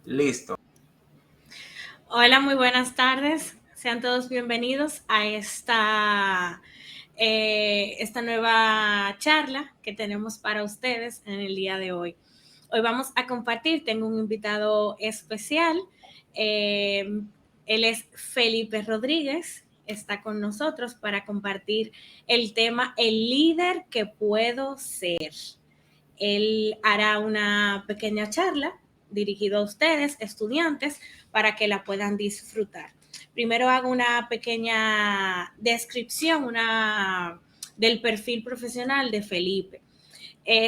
Listo. Hola, muy buenas tardes. Sean todos bienvenidos a esta nueva charla que tenemos para ustedes en el día de hoy. Hoy vamos a compartir, tengo un invitado especial. eh, Él es Felipe Rodríguez, está con nosotros para compartir el tema El líder que puedo ser. Él hará una pequeña charla dirigida a ustedes, estudiantes, para que la puedan disfrutar. Primero hago una pequeña descripción del perfil profesional de Felipe.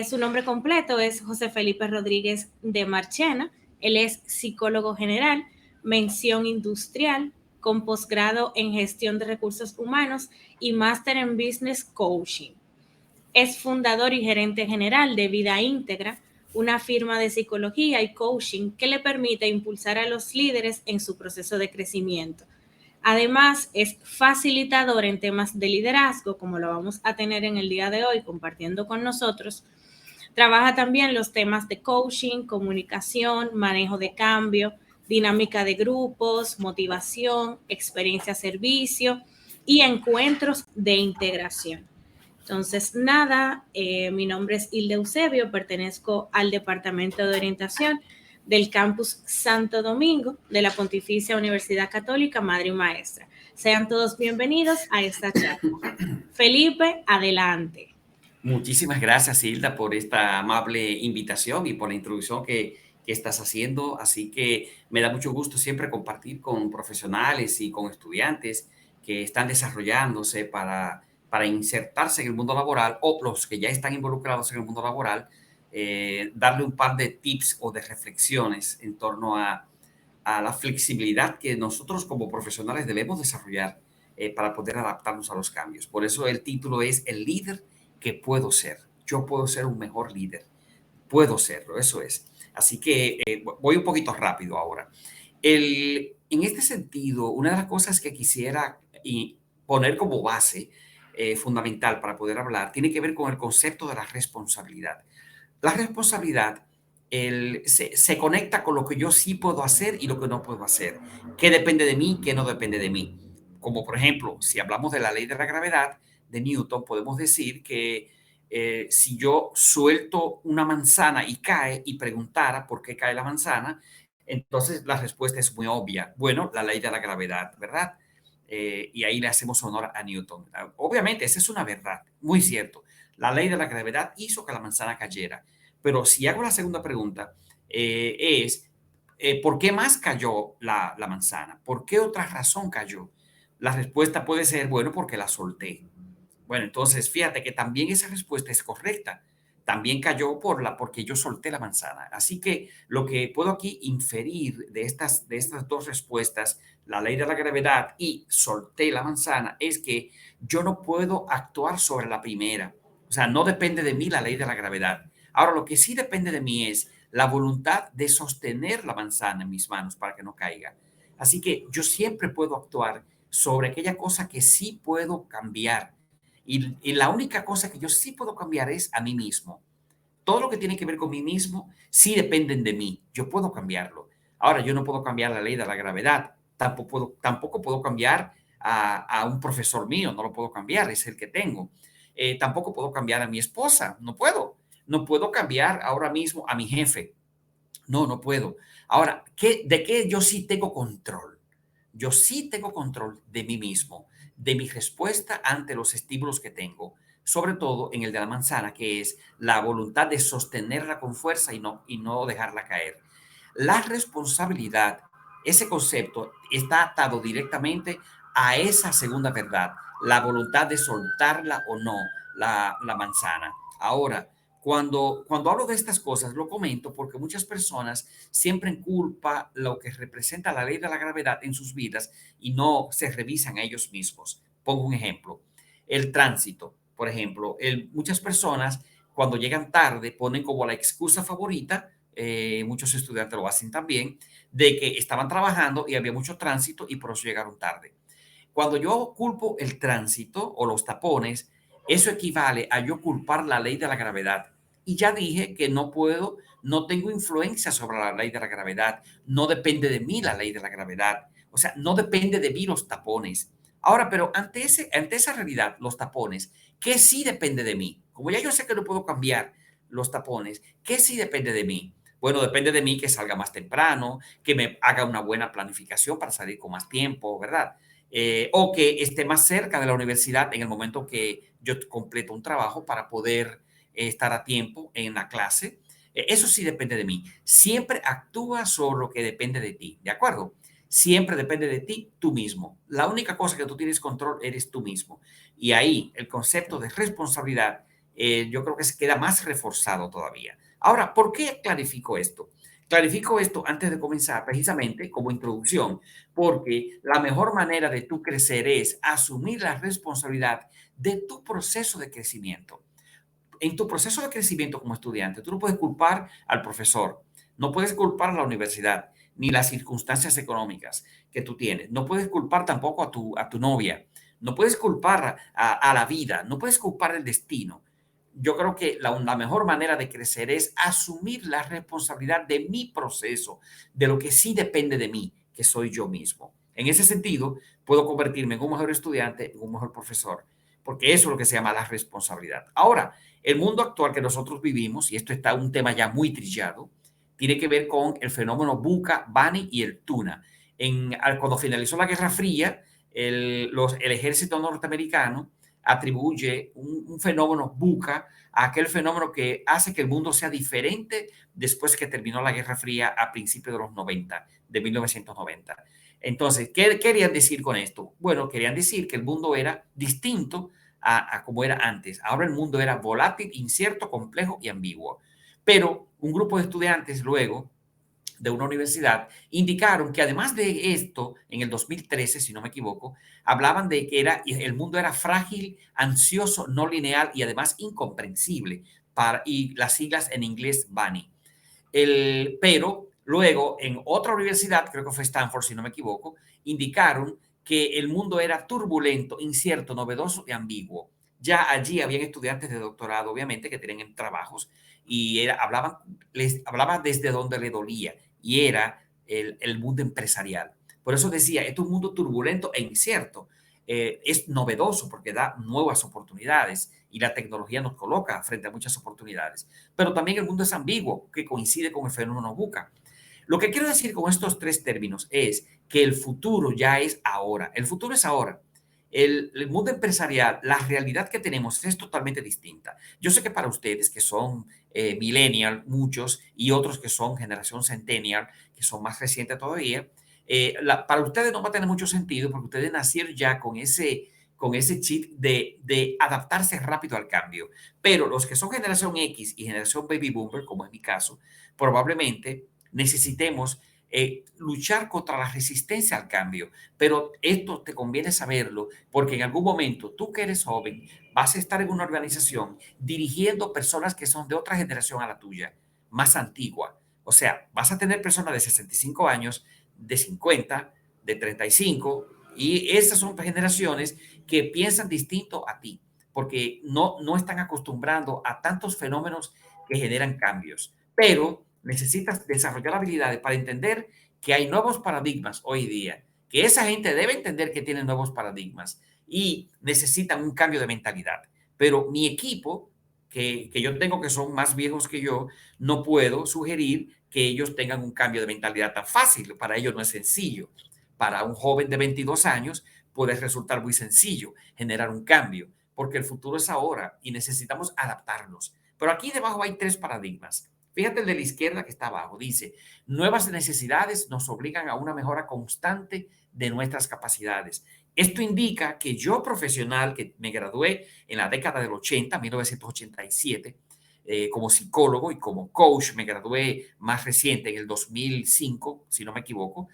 Su nombre completo es José Felipe Rodríguez de Marchena. Él es psicólogo general, mención industrial, con posgrado en gestión de recursos humanos y máster en business coaching. Es fundador y gerente general de Vida Íntegra, una firma de psicología y coaching que le permite impulsar a los líderes en su proceso de crecimiento. Además, es facilitador en temas de liderazgo, como lo vamos a tener en el día de hoy compartiendo con nosotros. Trabaja también los temas de coaching, comunicación, manejo de cambio, dinámica de grupos, motivación, experiencia servicio y encuentros de integración. Entonces, nada, mi nombre es Hilde Eusebio, pertenezco al Departamento de Orientación del Campus Santo Domingo de la Pontificia Universidad Católica Madre y Maestra. Sean todos bienvenidos a esta charla. Felipe, adelante. Muchísimas gracias, Hilda, por esta amable invitación y por la introducción que estás haciendo. Así que me da mucho gusto siempre compartir con profesionales y con estudiantes que están desarrollándose para insertarse en el mundo laboral o los que ya están involucrados en el mundo laboral, darle un par de tips o de reflexiones en torno a la flexibilidad que nosotros como profesionales debemos desarrollar para poder adaptarnos a los cambios. Por eso el título es El líder que puedo ser. Yo puedo ser un mejor líder. Puedo serlo, eso es. Así que voy un poquito rápido ahora. En este sentido, una de las cosas que quisiera poner como base fundamental para poder hablar tiene que ver con el concepto de la responsabilidad. La responsabilidad se conecta con lo que yo sí puedo hacer y lo que no puedo hacer. ¿Qué depende de mí? ¿Qué no depende de mí? Como por ejemplo, si hablamos de la ley de la gravedad de Newton, podemos decir que si yo suelto una manzana y cae y preguntara por qué cae la manzana, entonces la respuesta es muy obvia. Bueno, la ley de la gravedad, ¿verdad? Y ahí le hacemos honor a Newton. Obviamente, esa es una verdad, muy cierto. La ley de la gravedad hizo que la manzana cayera. Pero si hago la segunda pregunta, es, ¿por qué más cayó la manzana? ¿Por qué otra razón cayó? La respuesta puede ser, bueno, porque la solté. Bueno, entonces fíjate que también esa respuesta es correcta. También cayó porque yo solté la manzana. Así que lo que puedo aquí inferir de estas dos respuestas, la ley de la gravedad y solté la manzana, es que yo no puedo actuar sobre la primera. O sea, no depende de mí la ley de la gravedad. Ahora, lo que sí depende de mí es la voluntad de sostener la manzana en mis manos para que no caiga. Así que yo siempre puedo actuar sobre aquella cosa que sí puedo cambiar y la única cosa que yo sí puedo cambiar es a mí mismo. Todo lo que tiene que ver con mí mismo sí dependen de mí. Yo puedo cambiarlo. Ahora, yo no puedo cambiar la ley de la gravedad. Tampoco puedo cambiar a un profesor mío. No lo puedo cambiar. Es el que tengo. Tampoco puedo cambiar a mi esposa. No puedo. No puedo cambiar ahora mismo a mi jefe. No, no puedo. Ahora, ¿de qué yo sí tengo control? Yo sí tengo control de mí mismo, de mi respuesta ante los estímulos que tengo, sobre todo en el de la manzana, que es la voluntad de sostenerla con fuerza y no dejarla caer. La responsabilidad, ese concepto está atado directamente a esa segunda verdad, la voluntad de soltarla o no, la manzana. Ahora, cuando hablo de estas cosas, lo comento porque muchas personas siempre culpan lo que representa la ley de la gravedad en sus vidas y no se revisan a ellos mismos. Pongo un ejemplo. El tránsito, por ejemplo. Muchas personas cuando llegan tarde ponen como la excusa favorita, muchos estudiantes lo hacen también, de que estaban trabajando y había mucho tránsito y por eso llegaron tarde. Cuando yo culpo el tránsito o los tapones, eso equivale a yo culpar la ley de la gravedad. Y ya dije que no puedo, no tengo influencia sobre la ley de la gravedad. No depende de mí la ley de la gravedad. O sea, no depende de mí los tapones. Ahora, pero ante esa realidad, los tapones, ¿qué sí depende de mí? Como ya yo sé que no puedo cambiar los tapones, ¿qué sí depende de mí? Bueno, depende de mí que salga más temprano, que me haga una buena planificación para salir con más tiempo, ¿verdad? O que esté más cerca de la universidad en el momento que yo completo un trabajo para poder estar a tiempo en la clase. Eso sí depende de mí. Siempre actúa sobre lo que depende de ti, ¿de acuerdo? Siempre depende de ti, tú mismo. La única cosa que tú tienes control eres tú mismo. Y ahí el concepto de responsabilidad yo creo que se queda más reforzado todavía. Ahora, ¿por qué clarifico esto? Clarifico esto antes de comenzar, precisamente como introducción, porque la mejor manera de tú crecer es asumir la responsabilidad de tu proceso de crecimiento. En tu proceso de crecimiento como estudiante, tú no puedes culpar al profesor, no puedes culpar a la universidad, ni las circunstancias económicas que tú tienes. No puedes culpar tampoco a tu novia, no puedes culpar a la vida, no puedes culpar el destino. Yo creo que la mejor manera de crecer es asumir la responsabilidad de mi proceso, de lo que sí depende de mí, que soy yo mismo. En ese sentido, puedo convertirme en un mejor estudiante, en un mejor profesor, porque eso es lo que se llama la responsabilidad. Ahora, el mundo actual que nosotros vivimos, y esto está un tema ya muy trillado, tiene que ver con el fenómeno Buca, Bani y el Tuna. Cuando finalizó la Guerra Fría, el ejército norteamericano atribuye un fenómeno Buca a aquel fenómeno que hace que el mundo sea diferente después que terminó la Guerra Fría a principios de los 90, de 1990. Entonces, ¿qué querían decir con esto? Bueno, querían decir que el mundo era distinto a como era antes. Ahora el mundo era volátil, incierto, complejo y ambiguo. Pero un grupo de estudiantes luego de una universidad indicaron que además de esto, en el 2013, si no me equivoco, hablaban de que el mundo era frágil, ansioso, no lineal y además incomprensible, y las siglas en inglés BANI. Pero luego en otra universidad, creo que fue Stanford, si no me equivoco, indicaron que el mundo era turbulento, incierto, novedoso y ambiguo. Ya allí habían estudiantes de doctorado, obviamente, que tenían trabajos y les hablaba desde donde le dolía y era el mundo empresarial. Por eso decía, esto es un mundo turbulento e incierto. Es novedoso porque da nuevas oportunidades y la tecnología nos coloca frente a muchas oportunidades. Pero también el mundo es ambiguo, que coincide con el fenómeno VUCA. Lo que quiero decir con estos tres términos es que el futuro ya es ahora. El futuro es ahora. El mundo empresarial, la realidad que tenemos es totalmente distinta. Yo sé que para ustedes que son millennial, muchos, y otros que son generación centennial, que son más recientes todavía, para ustedes no va a tener mucho sentido porque ustedes nacieron ya con ese chip de adaptarse rápido al cambio. Pero los que son generación X y generación baby boomer, como es mi caso, probablemente necesitemos luchar contra la resistencia al cambio. Pero esto te conviene saberlo porque en algún momento tú que eres joven vas a estar en una organización dirigiendo personas que son de otra generación a la tuya, más antigua. O sea, vas a tener personas de 65 años, de 50, de 35, y esas son generaciones que piensan distinto a ti, porque no están acostumbrando a tantos fenómenos que generan cambios. Pero necesitas desarrollar habilidades para entender que hay nuevos paradigmas hoy día, que esa gente debe entender que tiene nuevos paradigmas y necesitan un cambio de mentalidad. Pero mi equipo, que yo tengo que son más viejos que yo, no puedo sugerir que ellos tengan un cambio de mentalidad tan fácil. Para ellos no es sencillo. Para un joven de 22 años puede resultar muy sencillo generar un cambio, porque el futuro es ahora y necesitamos adaptarnos. Pero aquí debajo hay tres paradigmas. Fíjate el de la izquierda que está abajo. Dice, nuevas necesidades nos obligan a una mejora constante de nuestras capacidades. Esto indica que yo profesional, que me gradué en la década del 80, 1987, como psicólogo y como coach, me gradué más reciente en el 2005, si no me equivoco,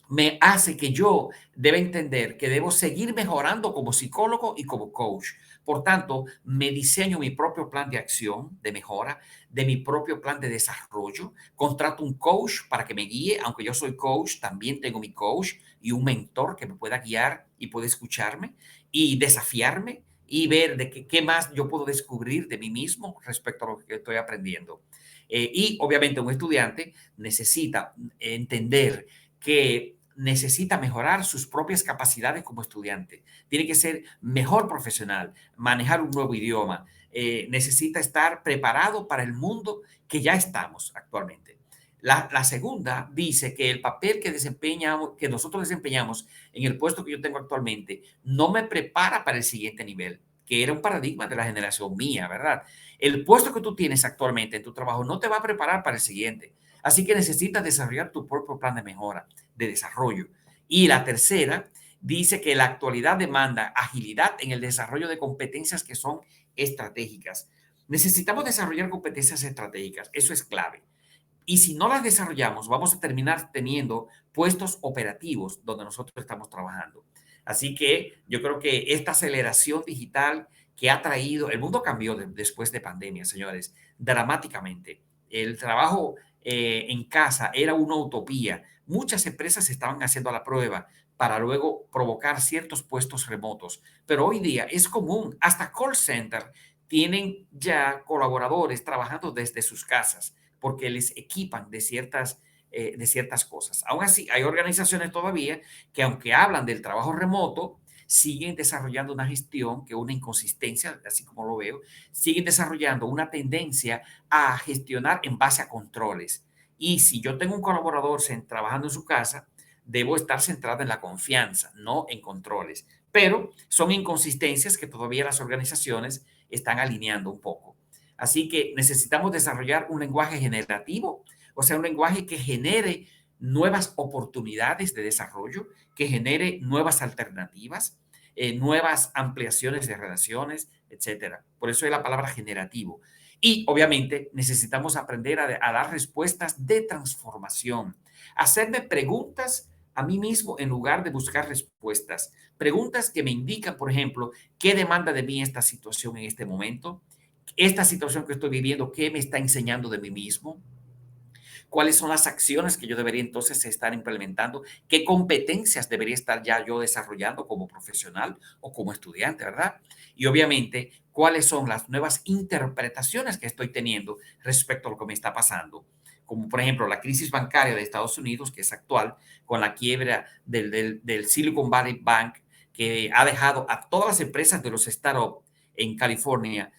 me hace que yo deba entender que debo seguir mejorando como psicólogo y como coach. Por tanto, me diseño mi propio plan de acción, de mejora, de mi propio plan de desarrollo. Contrato un coach para que me guíe, aunque yo soy coach, también tengo mi coach y un mentor que me pueda guiar y pueda escucharme y desafiarme y ver de qué más yo puedo descubrir de mí mismo respecto a lo que estoy aprendiendo. Y obviamente un estudiante necesita entender que necesita mejorar sus propias capacidades como estudiante. Tiene que ser mejor profesional, manejar un nuevo idioma, necesita estar preparado para el mundo que ya estamos actualmente. La segunda dice que el papel que nosotros desempeñamos en el puesto que yo tengo actualmente no me prepara para el siguiente nivel, que era un paradigma de la generación mía, ¿verdad? El puesto que tú tienes actualmente en tu trabajo no te va a preparar para el siguiente. Así que necesitas desarrollar tu propio plan de mejora, de desarrollo. Y la tercera dice que la actualidad demanda agilidad en el desarrollo de competencias que son estratégicas. Necesitamos desarrollar competencias estratégicas. Eso es clave. Y si no las desarrollamos, vamos a terminar teniendo puestos operativos donde nosotros estamos trabajando. Así que yo creo que esta aceleración digital que ha traído, el mundo cambió después de pandemia, señores, dramáticamente. El trabajo en casa era una utopía. Muchas empresas estaban haciendo la prueba para luego provocar ciertos puestos remotos. Pero hoy día es común, hasta call center tienen ya colaboradores trabajando desde sus casas porque les equipan de ciertas cosas. Aún así, hay organizaciones todavía que aunque hablan del trabajo remoto, siguen desarrollando una gestión que una inconsistencia, así como lo veo, siguen desarrollando una tendencia a gestionar en base a controles. Y si yo tengo un colaborador trabajando en su casa, debo estar centrado en la confianza, no en controles. Pero son inconsistencias que todavía las organizaciones están alineando un poco. Así que necesitamos desarrollar un lenguaje generativo, o sea, un lenguaje que genere nuevas oportunidades de desarrollo, que genere nuevas alternativas, nuevas ampliaciones de relaciones, etcétera. Por eso es la palabra generativo. Y obviamente necesitamos aprender a dar respuestas de transformación, hacerme preguntas a mí mismo en lugar de buscar respuestas. Preguntas que me indican, por ejemplo, qué demanda de mí esta situación en este momento, esta situación que estoy viviendo, qué me está enseñando de mí mismo, cuáles son las acciones que yo debería entonces estar implementando, qué competencias debería estar ya yo desarrollando como profesional o como estudiante, ¿verdad? Y obviamente, cuáles son las nuevas interpretaciones que estoy teniendo respecto a lo que me está pasando. Como por ejemplo la crisis bancaria de Estados Unidos, que es actual, con la quiebra del Silicon Valley Bank, que ha dejado a todas las empresas de los startups en California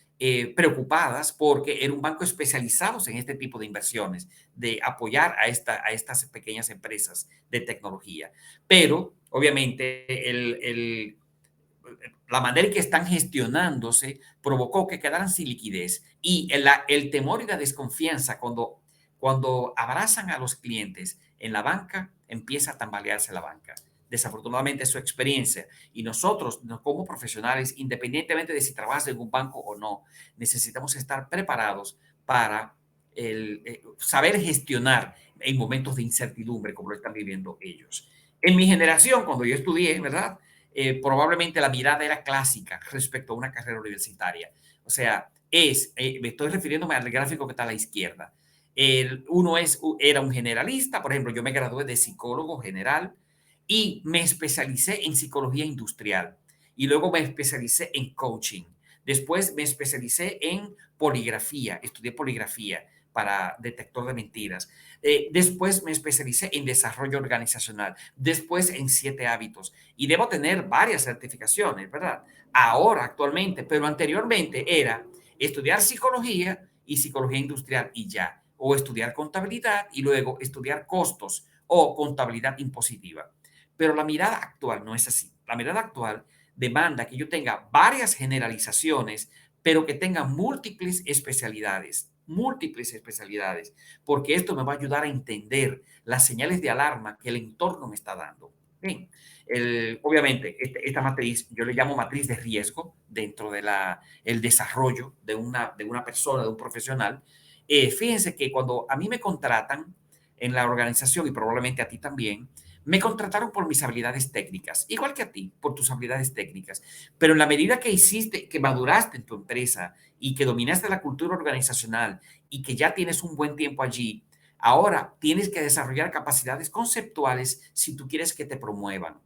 preocupadas porque era un banco especializado en este tipo de inversiones, de apoyar a estas pequeñas empresas de tecnología. Pero, obviamente, la manera en que están gestionándose provocó que quedaran sin liquidez. Y el temor y la desconfianza cuando abrazan a los clientes en la banca, empieza a tambalearse la banca. Desafortunadamente es su experiencia. Y nosotros, como profesionales, independientemente de si trabajas en un banco o no, necesitamos estar preparados para saber gestionar en momentos de incertidumbre como lo están viviendo ellos. En mi generación, cuando yo estudié, ¿verdad? Probablemente la mirada era clásica respecto a una carrera universitaria. O sea, me estoy refiriéndome al gráfico que está a la izquierda. Era un generalista, por ejemplo, yo me gradué de psicólogo general y me especialicé en psicología industrial y luego me especialicé en coaching. Después me especialicé en poligrafía, estudié poligrafía para detector de mentiras. Después me especialicé en desarrollo organizacional, después en 7 hábitos y debo tener varias certificaciones, ¿verdad? Ahora, actualmente, pero anteriormente era estudiar psicología y psicología industrial y ya, o estudiar contabilidad y luego estudiar costos o contabilidad impositiva. Pero la mirada actual no es así. La mirada actual demanda que yo tenga varias generalizaciones, pero que tenga múltiples especialidades, porque esto me va a ayudar a entender las señales de alarma que el entorno me está dando. Bien, obviamente, esta matriz, yo le llamo matriz de riesgo dentro de el desarrollo de una persona, de un profesional. Fíjense que cuando a mí me contratan en la organización y probablemente a ti también, me contrataron por mis habilidades técnicas, igual que a ti, por tus habilidades técnicas. Pero en la medida que hiciste, que maduraste en tu empresa y que dominaste la cultura organizacional y que ya tienes un buen tiempo allí, ahora tienes que desarrollar capacidades conceptuales si tú quieres que te promuevan.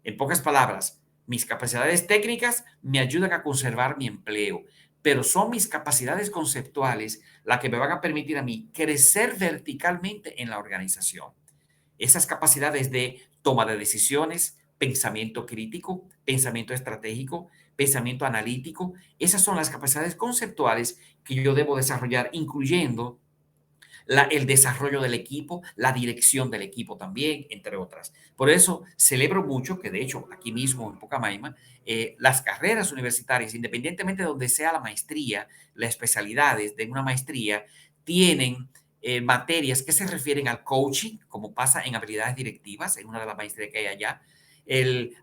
En pocas palabras, Mis capacidades técnicas me ayudan a conservar mi empleo, pero son mis capacidades conceptuales las que me van a permitir a mí crecer verticalmente en la organización. Esas capacidades de toma de decisiones, pensamiento crítico, pensamiento estratégico, pensamiento analítico, esas son las capacidades conceptuales que yo debo desarrollar, incluyendo el desarrollo del equipo, la dirección del equipo también, entre otras. Por eso celebro mucho que, de hecho, aquí mismo en Pucamaima, las carreras universitarias, independientemente de donde sea la maestría, las especialidades de una maestría, tienen materias que se refieren al coaching, como pasa en habilidades directivas, en una de las maestrías que hay allá.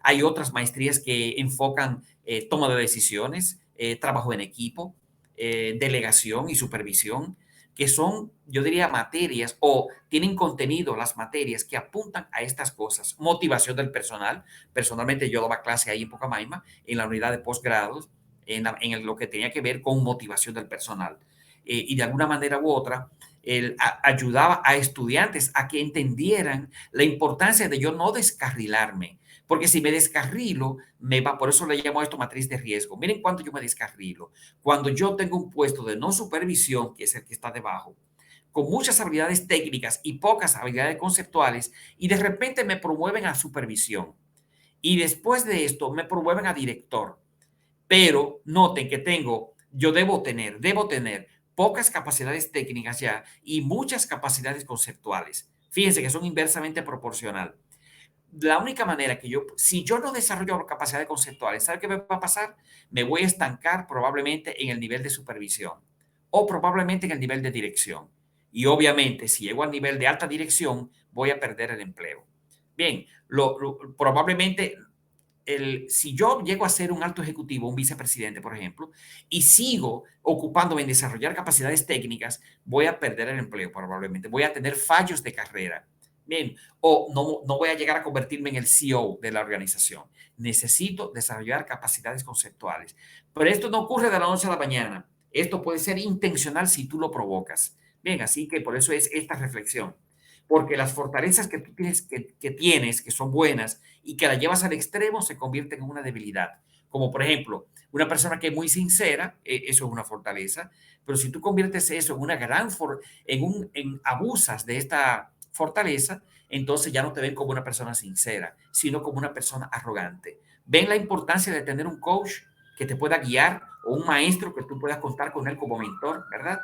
Hay otras maestrías que enfocan toma de decisiones, trabajo en equipo, delegación y supervisión, que son, yo diría, materias o tienen contenido las materias que apuntan a estas cosas. Motivación del personal. Personalmente yo daba clase ahí en Pucamaima, en la unidad de posgrados, lo que tenía que ver con motivación del personal. Y de alguna manera u otra, ayudaba a estudiantes a que entendieran la importancia de yo no descarrilarme. Porque si me descarrilo, por eso le llamo a esto matriz de riesgo. Miren cuánto yo me descarrilo. Cuando yo tengo un puesto de no supervisión, que es el que está debajo, con muchas habilidades técnicas y pocas habilidades conceptuales, y de repente me promueven a supervisión. Y después de esto me promueven a director. Pero noten que yo debo tener pocas capacidades técnicas ya y muchas capacidades conceptuales. Fíjense que son inversamente proporcional. La única manera que si yo no desarrollo capacidades conceptuales, ¿sabe qué me va a pasar? Me voy a estancar probablemente en el nivel de supervisión o probablemente en el nivel de dirección. Y obviamente, si llego al nivel de alta dirección, voy a perder el empleo. Bien, probablemente si yo llego a ser un alto ejecutivo, un vicepresidente, por ejemplo, y sigo ocupándome en desarrollar capacidades técnicas, voy a perder el empleo probablemente. Voy a tener fallos de carrera. Bien, o no voy a llegar a convertirme en el CEO de la organización. Necesito desarrollar capacidades conceptuales. Pero esto no ocurre de la noche a la mañana. Esto puede ser intencional si tú lo provocas. Bien, así que por eso es esta reflexión. Porque las fortalezas que tú tienes, que son buenas y que las llevas al extremo, se convierten en una debilidad. Como por ejemplo, una persona que es muy sincera, eso es una fortaleza, pero si tú conviertes eso en una abusas de esta fortaleza, entonces ya no te ven como una persona sincera, sino como una persona arrogante. Ven la importancia de tener un coach que te pueda guiar o un maestro que tú puedas contar con él como mentor, ¿verdad?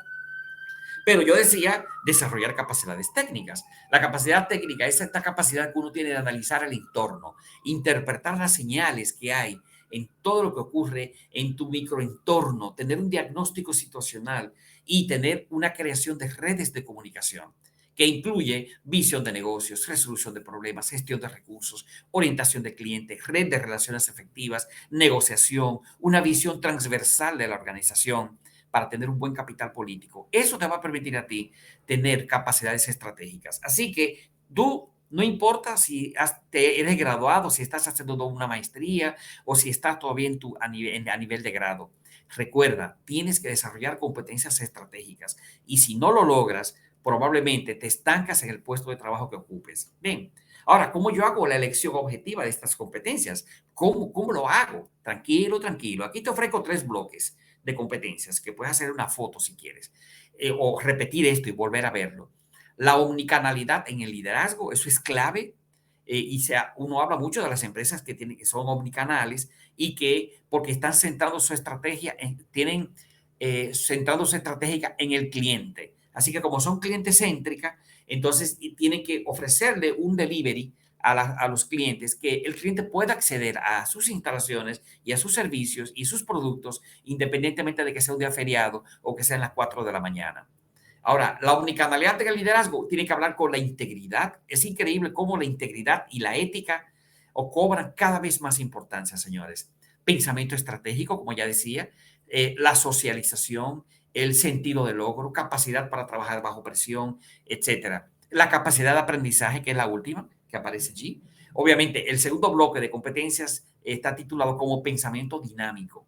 Pero yo decía desarrollar capacidades técnicas. La capacidad técnica es esta capacidad que uno tiene de analizar el entorno, interpretar las señales que hay en todo lo que ocurre en tu microentorno, tener un diagnóstico situacional y tener una creación de redes de comunicación que incluye visión de negocios, resolución de problemas, gestión de recursos, orientación de clientes, red de relaciones efectivas, negociación, una visión transversal de la organización para tener un buen capital político. Eso te va a permitir a ti tener capacidades estratégicas. Así que tú, no importa si eres graduado, si estás haciendo una maestría o si estás todavía a nivel de grado. Recuerda, tienes que desarrollar competencias estratégicas y si no lo logras, probablemente te estancas en el puesto de trabajo que ocupes. Bien, ahora, ¿cómo yo hago la elección objetiva de estas competencias? ¿Cómo lo hago? Tranquilo, tranquilo. Aquí te ofrezco 3 bloques de competencias, que puedes hacer una foto si quieres, o repetir esto y volver a verlo. La omnicanalidad en el liderazgo, eso es clave. Uno habla mucho de las empresas que son omnicanales y que, porque están centrando su estrategia, tienen centrando su estrategia en el cliente. Así que como son clientes céntricas, entonces tienen que ofrecerle un delivery a los clientes, que el cliente pueda acceder a sus instalaciones y a sus servicios y sus productos, independientemente de que sea un día feriado o que sean las 4 de la mañana. Ahora, la omnicanalidad del liderazgo tiene que hablar con la integridad. Es increíble cómo la integridad y la ética cobran cada vez más importancia, señores. Pensamiento estratégico, como ya decía, la socialización, el sentido de logro, capacidad para trabajar bajo presión, etcétera. La capacidad de aprendizaje, que es la última que aparece allí. Obviamente, el segundo bloque de competencias está titulado como pensamiento dinámico.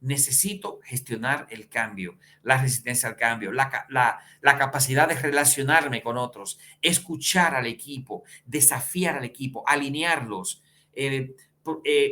Necesito gestionar el cambio, la resistencia al cambio, la capacidad de relacionarme con otros, escuchar al equipo, desafiar al equipo, alinearlos,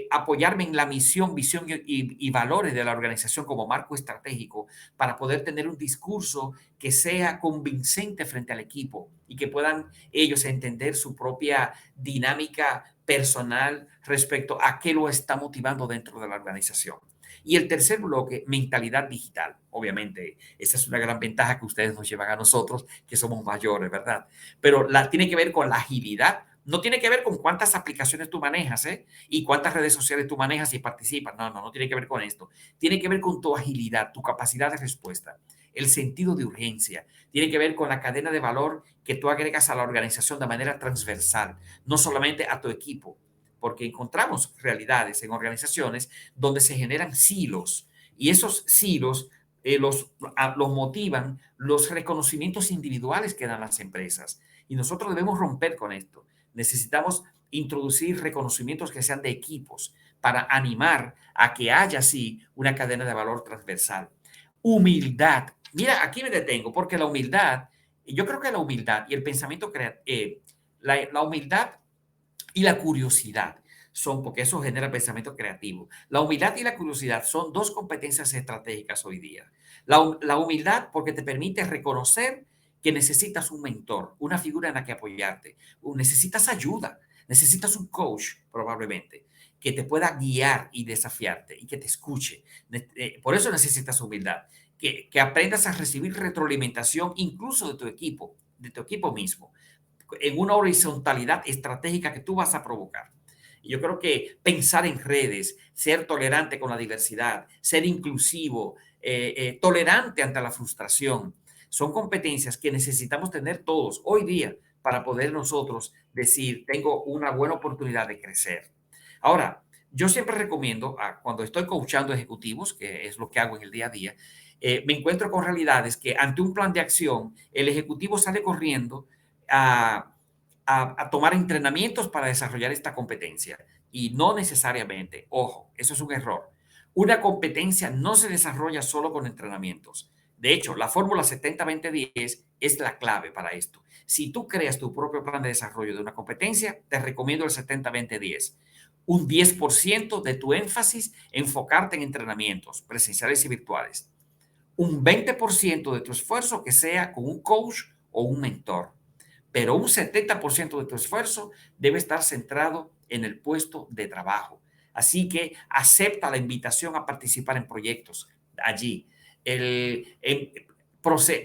apoyarme en la misión, visión y valores de la organización como marco estratégico para poder tener un discurso que sea convincente frente al equipo y que puedan ellos entender su propia dinámica personal respecto a qué lo está motivando dentro de la organización. Y el tercer bloque, mentalidad digital. Obviamente, esa es una gran ventaja que ustedes nos llevan a nosotros, que somos mayores, ¿verdad? Pero tiene que ver con la agilidad. No tiene que ver con cuántas aplicaciones tú manejas, ¿eh? Y cuántas redes sociales tú manejas y participas. No tiene que ver con esto. Tiene que ver con tu agilidad, tu capacidad de respuesta, el sentido de urgencia. Tiene que ver con la cadena de valor que tú agregas a la organización de manera transversal, no solamente a tu equipo, porque encontramos realidades en organizaciones donde se generan silos y esos silos los motivan los reconocimientos individuales que dan las empresas. Y nosotros debemos romper con esto. Necesitamos introducir reconocimientos que sean de equipos para animar a que haya así una cadena de valor transversal. Humildad. Mira, aquí me detengo porque la humildad, yo creo que la humildad y el pensamiento creativo, la humildad y la curiosidad son, porque eso genera pensamiento creativo. La humildad y la curiosidad son dos competencias estratégicas hoy día. La humildad porque te permite reconocer que necesitas un mentor, una figura en la que apoyarte, necesitas ayuda, necesitas un coach probablemente que te pueda guiar y desafiarte y que te escuche. Por eso necesitas humildad, que aprendas a recibir retroalimentación incluso de tu equipo mismo en una horizontalidad estratégica que tú vas a provocar. Y yo creo que pensar en redes, ser tolerante con la diversidad, ser inclusivo, tolerante ante la frustración, son competencias que necesitamos tener todos hoy día para poder nosotros decir, tengo una buena oportunidad de crecer. Ahora, yo siempre recomiendo, cuando estoy coachando ejecutivos, que es lo que hago en el día a día, me encuentro con realidades que ante un plan de acción, el ejecutivo sale corriendo a, a tomar entrenamientos para desarrollar esta competencia. Y no necesariamente, ojo, eso es un error. Una competencia no se desarrolla solo con entrenamientos. De hecho, la fórmula 70-20-10 es la clave para esto. Si tú creas tu propio plan de desarrollo de una competencia, te recomiendo el 70-20-10. Un 10% de tu énfasis enfocarte en entrenamientos presenciales y virtuales. Un 20% de tu esfuerzo que sea con un coach o un mentor, pero un 70% de tu esfuerzo debe estar centrado en el puesto de trabajo. Así que acepta la invitación a participar en proyectos allí. En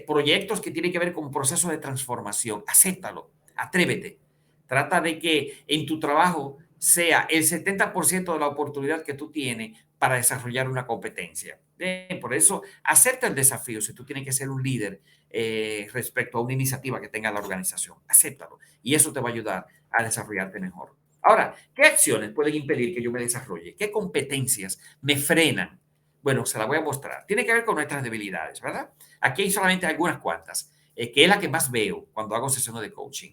proyectos que tienen que ver con procesos de transformación. Acéptalo, atrévete. Trata de que en tu trabajo sea el 70% de la oportunidad que tú tienes para desarrollar una competencia. Por eso, acepta el desafío si tú tienes que ser un líder respecto a una iniciativa que tenga la organización. Acéptalo y eso te va a ayudar a desarrollarte mejor. Ahora, ¿qué acciones pueden impedir que yo me desarrolle? ¿Qué competencias me frenan? Bueno, se la voy a mostrar. Tiene que ver con nuestras debilidades, ¿verdad? Aquí hay solamente algunas cuantas, que es la que más veo cuando hago sesiones de coaching.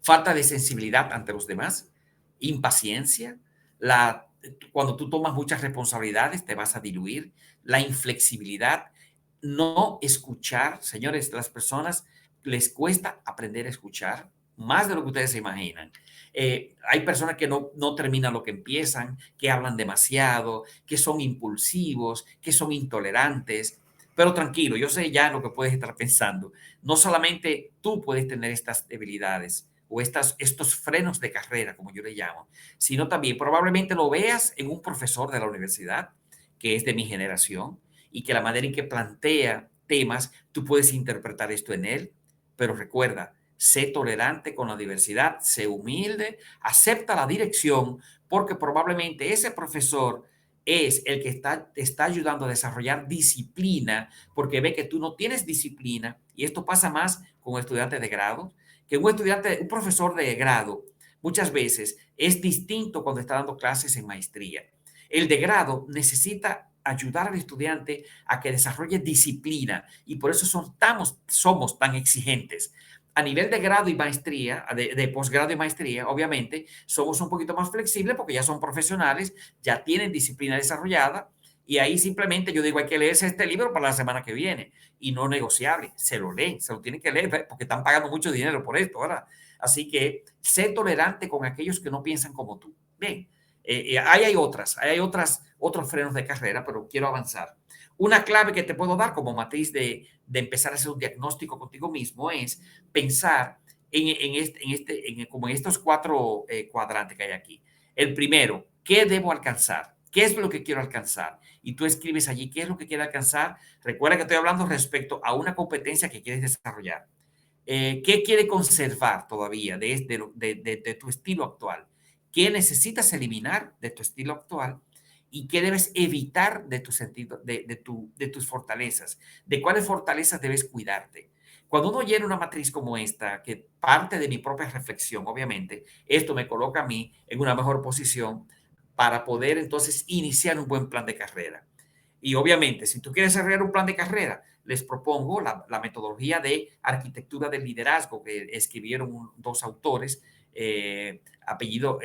Falta de sensibilidad ante los demás, impaciencia, cuando tú tomas muchas responsabilidades te vas a diluir, la inflexibilidad, no escuchar. Señores, las personas les cuesta aprender a escuchar más de lo que ustedes se imaginan. Hay personas que no terminan lo que empiezan, que hablan demasiado, que son impulsivos, que son intolerantes. Pero tranquilo, yo sé ya lo que puedes estar pensando. No solamente tú puedes tener estas debilidades o estos frenos de carrera, como yo le llamo, sino también probablemente lo veas en un profesor de la universidad que es de mi generación y que la manera en que plantea temas, tú puedes interpretar esto en él, pero recuerda, sé tolerante con la diversidad, sé humilde, acepta la dirección, porque probablemente ese profesor es el que te está ayudando a desarrollar disciplina, porque ve que tú no tienes disciplina, y esto pasa más con estudiantes de grado, que un profesor de grado, muchas veces es distinto cuando está dando clases en maestría. El de grado necesita ayudar al estudiante a que desarrolle disciplina y por eso somos tan exigentes. A nivel de grado y maestría, de posgrado y maestría, obviamente, somos un poquito más flexibles porque ya son profesionales, ya tienen disciplina desarrollada y ahí simplemente yo digo, hay que leerse este libro para la semana que viene y no negociable. Se lo leen, se lo tienen que leer porque están pagando mucho dinero por esto, ¿verdad? Así que sé tolerante con aquellos que no piensan como tú. Bien, Otros frenos de carrera, pero quiero avanzar. Una clave que te puedo dar como matriz de empezar a hacer un diagnóstico contigo mismo es pensar como en estos cuatro cuadrantes que hay aquí. El primero, ¿qué debo alcanzar? ¿Qué es lo que quiero alcanzar? Y tú escribes allí qué es lo que quieres alcanzar. Recuerda que estoy hablando respecto a una competencia que quieres desarrollar. ¿Qué quiere conservar todavía de tu estilo actual? ¿Qué necesitas eliminar de tu estilo actual? ¿Y qué debes evitar de tu sentido, de tus fortalezas? ¿De cuáles fortalezas debes cuidarte? Cuando uno llena una matriz como esta, que parte de mi propia reflexión, obviamente, esto me coloca a mí en una mejor posición para poder entonces iniciar un buen plan de carrera. Y obviamente, si tú quieres desarrollar un plan de carrera, les propongo la metodología de arquitectura del liderazgo que escribieron dos autores, apellido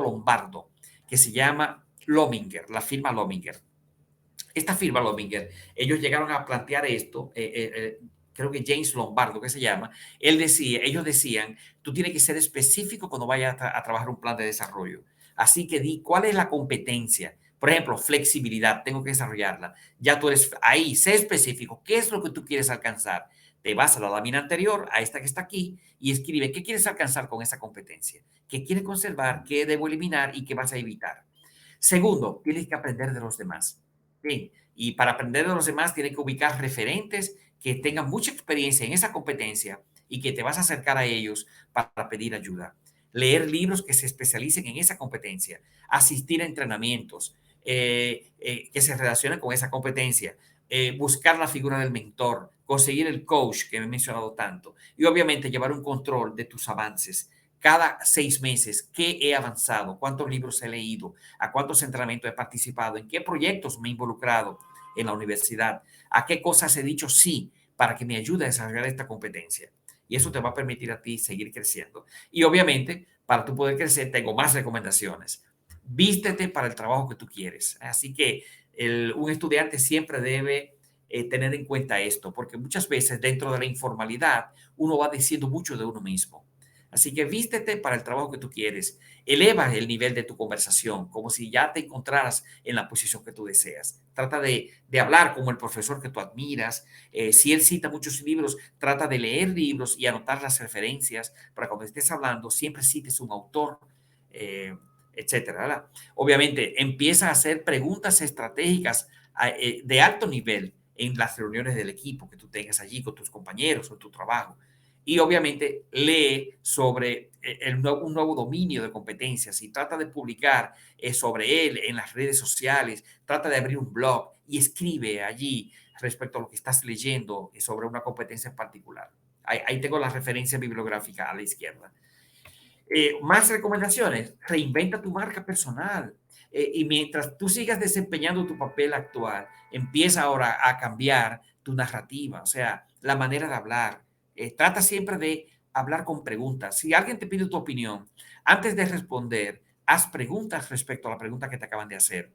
Lombardo, que se llama Lominger, la firma Lominger. Esta firma Lominger, ellos llegaron a plantear esto, creo que James Lombardo, que se llama, ellos decían, tú tienes que ser específico cuando vayas a trabajar un plan de desarrollo. Así que di cuál es la competencia. Por ejemplo, flexibilidad, tengo que desarrollarla. Ya tú eres ahí, sé específico. ¿Qué es lo que tú quieres alcanzar? Te vas a la lámina anterior, a esta que está aquí, y escribe qué quieres alcanzar con esa competencia. ¿Qué quieres conservar? ¿Qué debo eliminar? ¿Y qué vas a evitar? Segundo, tienes que aprender de los demás. Bien, y para aprender de los demás, tienes que ubicar referentes que tengan mucha experiencia en esa competencia y que te vas a acercar a ellos para pedir ayuda. Leer libros que se especialicen en esa competencia, asistir a entrenamientos que se relacionen con esa competencia, buscar la figura del mentor, conseguir el coach que me he mencionado tanto y obviamente llevar un control de tus avances. Cada 6 meses, ¿qué he avanzado? ¿Cuántos libros he leído? ¿A cuántos entrenamientos he participado? ¿En qué proyectos me he involucrado en la universidad? ¿A qué cosas he dicho sí para que me ayude a desarrollar esta competencia? Y eso te va a permitir a ti seguir creciendo. Y obviamente, para tú poder crecer, tengo más recomendaciones. Vístete para el trabajo que tú quieres. Así que un estudiante siempre debe tener en cuenta esto, porque muchas veces dentro de la informalidad uno va diciendo mucho de uno mismo. Así que vístete para el trabajo que tú quieres. Eleva el nivel de tu conversación, como si ya te encontraras en la posición que tú deseas. Trata de hablar como el profesor que tú admiras. Si él cita muchos libros, trata de leer libros y anotar las referencias para cuando estés hablando, siempre cites un autor, eh, etcétera, ¿verdad? Obviamente, empieza a hacer preguntas estratégicas de alto nivel en las reuniones del equipo que tú tengas allí con tus compañeros o tu trabajo y obviamente lee sobre un nuevo dominio de competencias y trata de publicar sobre él en las redes sociales, trata de abrir un blog y escribe allí respecto a lo que estás leyendo sobre una competencia en particular. Ahí tengo la referencia bibliográfica a la izquierda. Más recomendaciones, reinventa tu marca personal. Y mientras tú sigas desempeñando tu papel actual, empieza ahora a cambiar tu narrativa, o sea, la manera de hablar. Trata siempre de hablar con preguntas. Si alguien te pide tu opinión, antes de responder, haz preguntas respecto a la pregunta que te acaban de hacer,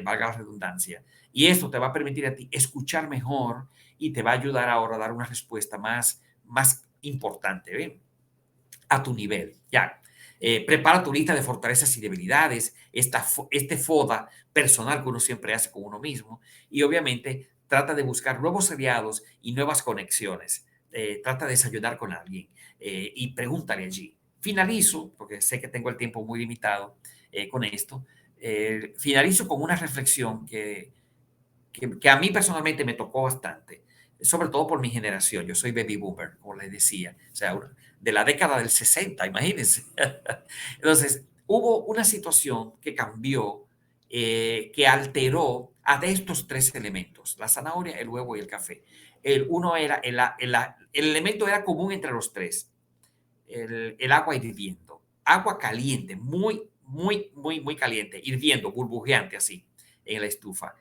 valga la redundancia. Y esto te va a permitir a ti escuchar mejor y te va a ayudar ahora a dar una respuesta más importante. ¿Ven? A tu nivel. Ya. Prepara tu lista de fortalezas y debilidades, este FODA personal que uno siempre hace con uno mismo y obviamente trata de buscar nuevos aliados y nuevas conexiones. Trata de desayunar con alguien y pregúntale allí. Finalizo, porque sé que tengo el tiempo muy limitado con esto, finalizo con una reflexión que a mí personalmente me tocó bastante, sobre todo por mi generación. Yo soy baby boomer, como les decía, o sea, de la década del 60, imagínense. Entonces, hubo una situación que cambió, que alteró a de estos tres elementos, la zanahoria, el huevo y el café. El elemento era común entre los tres, el agua hirviendo, agua caliente, muy caliente, hirviendo, burbujeante así, en la estufa.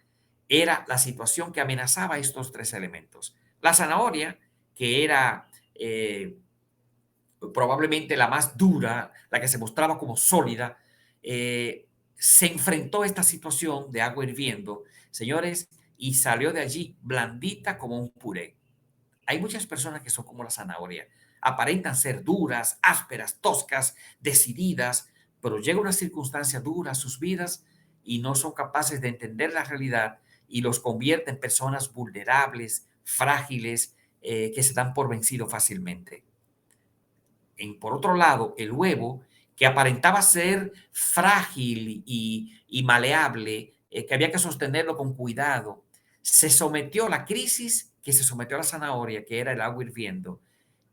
Era la situación que amenazaba estos tres elementos. La zanahoria, que era probablemente la más dura, la que se mostraba como sólida, se enfrentó a esta situación de agua hirviendo, señores, y salió de allí blandita como un puré. Hay muchas personas que son como la zanahoria. Aparentan ser duras, ásperas, toscas, decididas, pero llega una circunstancia dura a sus vidas y no son capaces de entender la realidad y los convierte en personas vulnerables, frágiles, que se dan por vencido fácilmente. Por otro lado, el huevo, que aparentaba ser frágil y maleable, que había que sostenerlo con cuidado, se sometió a la crisis que se sometió a la zanahoria, que era el agua hirviendo,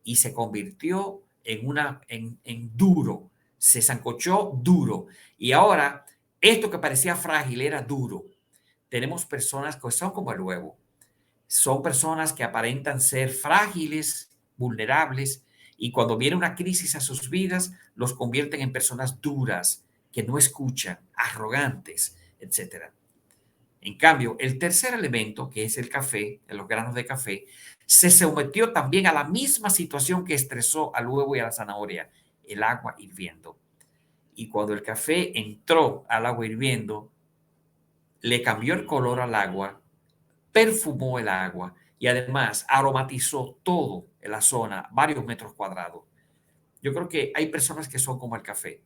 y se convirtió en duro, se sancochó duro. Y ahora, esto que parecía frágil era duro. Tenemos personas que son como el huevo, son personas que aparentan ser frágiles, vulnerables, y cuando viene una crisis a sus vidas, los convierten en personas duras, que no escuchan, arrogantes, etcétera. En cambio, el tercer elemento, que es el café, los granos de café, se sometió también a la misma situación que estresó al huevo y a la zanahoria, el agua hirviendo. Y cuando el café entró al agua hirviendo, le cambió el color al agua, perfumó el agua y además aromatizó todo en la zona, varios metros cuadrados. Yo creo que hay personas que son como el café.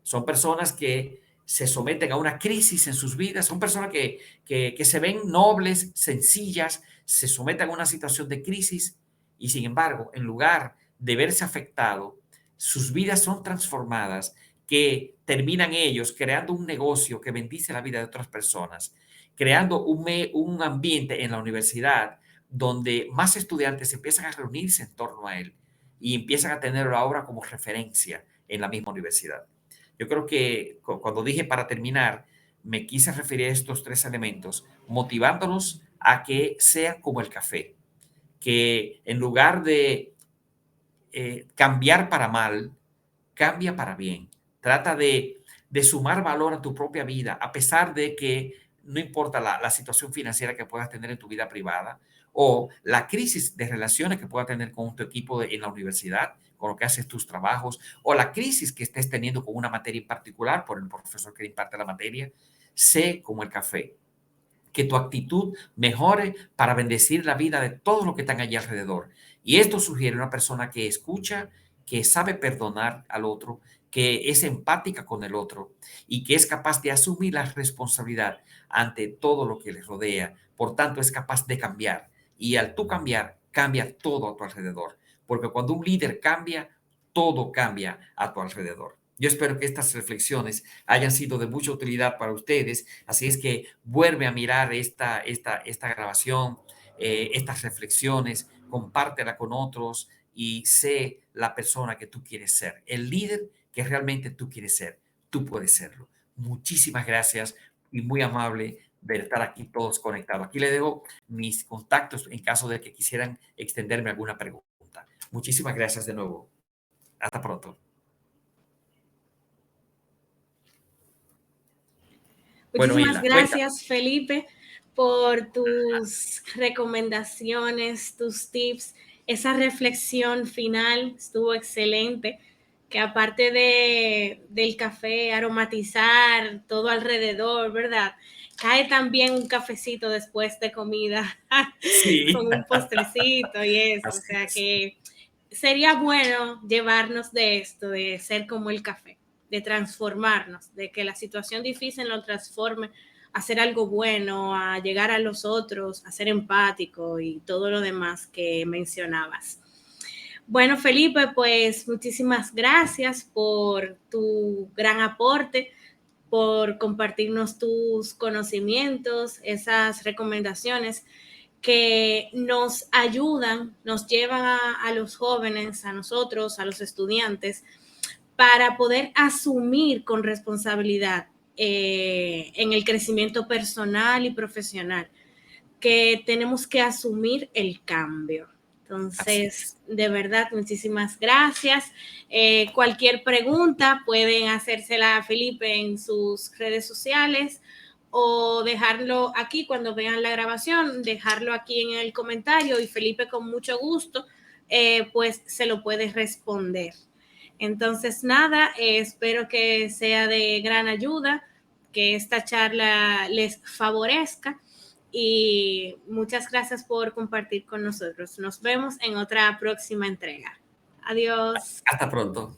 Son personas que se someten a una crisis en sus vidas. Son personas que se ven nobles, sencillas, se someten a una situación de crisis y sin embargo, en lugar de verse afectado, sus vidas son transformadas, que terminan ellos creando un negocio que bendice la vida de otras personas, creando un ambiente en la universidad donde más estudiantes empiezan a reunirse en torno a él y empiezan a tener la obra como referencia en la misma universidad. Yo creo que cuando dije para terminar, me quise referir a estos tres elementos, motivándolos a que sean como el café, que en lugar de cambiar para mal, cambia para bien. Trata de sumar valor a tu propia vida, a pesar de que no importa la situación financiera que puedas tener en tu vida privada o la crisis de relaciones que puedas tener con tu equipo en la universidad, con lo que haces tus trabajos, o la crisis que estés teniendo con una materia en particular por el profesor que imparte la materia. Sé como el café, que tu actitud mejore para bendecir la vida de todos los que están allí alrededor. Y esto sugiere una persona que escucha, que sabe perdonar al otro, que es empática con el otro y que es capaz de asumir la responsabilidad ante todo lo que le rodea. Por tanto, es capaz de cambiar. Y al tú cambiar, cambia todo a tu alrededor. Porque cuando un líder cambia, todo cambia a tu alrededor. Yo espero que estas reflexiones hayan sido de mucha utilidad para ustedes. Así es que vuelve a mirar esta grabación, estas reflexiones, compártela con otros y sé la persona que tú quieres ser, el líder que realmente tú quieres ser. Tú puedes serlo. Muchísimas gracias y muy amable de estar aquí todos conectados. Aquí les dejo mis contactos en caso de que quisieran extenderme alguna pregunta. Muchísimas gracias de nuevo. Hasta pronto. Bueno, Muchísimas Hilda, cuéntame. gracias, Felipe, por tus recomendaciones, tus tips. Esa reflexión final estuvo excelente, que aparte del café, aromatizar todo alrededor, ¿verdad? Cae también un cafecito después de comida Sí, con un postrecito y eso. O así sea es. que sería bueno llevarnos de esto, de ser como el café, de transformarnos, de que la situación difícil lo transforme a hacer algo bueno, a llegar a los otros, a ser empático y todo lo demás que mencionabas. Bueno, Felipe, pues muchísimas gracias por tu gran aporte, por compartirnos tus conocimientos, esas recomendaciones que nos ayudan, nos llevan a los jóvenes, a nosotros, a los estudiantes, para poder asumir con responsabilidad en el crecimiento personal y profesional, que tenemos que asumir el cambio. Así es. Entonces, de verdad, muchísimas gracias. Cualquier pregunta pueden hacérsela a Felipe en sus redes sociales o dejarlo aquí cuando vean la grabación, dejarlo aquí en el comentario y Felipe con mucho gusto, pues se lo puede responder. Entonces, nada, espero que sea de gran ayuda, que esta charla les favorezca y muchas gracias por compartir con nosotros. Nos vemos en otra próxima entrega. Adiós. Hasta pronto.